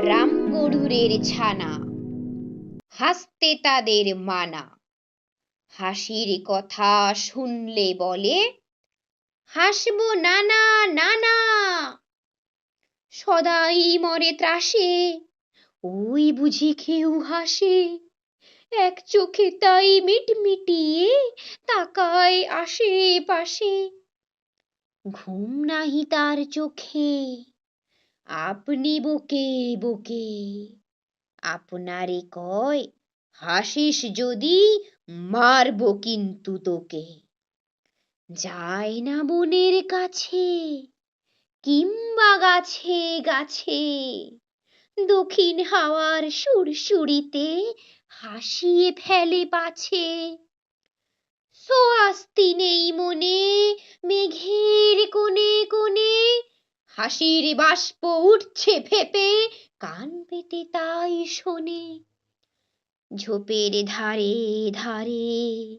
রামগরুরের ছানা, হাসতে তাদের মানা। হাসির কথা শুনলে বলে, হাসবো নানা নানা। সদাই মরে ত্রাসে, ওই বুঝি কেউ হাসে। এক চোখে তাই মিটমিটিয়ে তাকায় আশেপাশে। ঘুম নাহি তার চোখে, আপনি বকে বকে। আপনারে কয়, হাসিস যদি মারবো কিন্তু তোকে। যায় না বনের কাছে, কিংবা গাছে গাছে। দক্ষিণ হাওয়ার সুরসুরিতে হাসিয়ে ফেলে পাছে। সোয়াস্তি নেই মনে, মেঘের কোণে কোণে। হাসির বাষ্প উঠছে ফেপে, কান পেতে তাই শোনে। ঝোপের ধারে ধারে,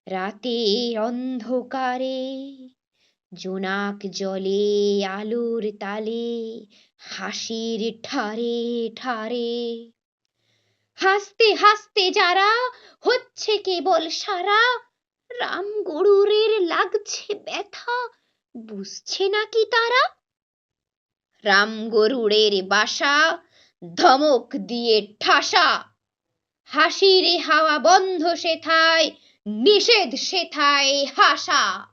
রাতের অন্ধকারে, জোনাক জলে আলোর তালে, হাসির ঠারে ঠারে। হাসতে হাসতে যারা হচ্ছে কেবল সারা, রামগরুরের লাগছে ব্যথা, বুঝছে নাকি তারা? রামগরুরের বাসা ধমক দিয়ে ঠাসা। হাসির হাওয়া বন্ধ সেথায়, নিষেধ সেথায় হাসা।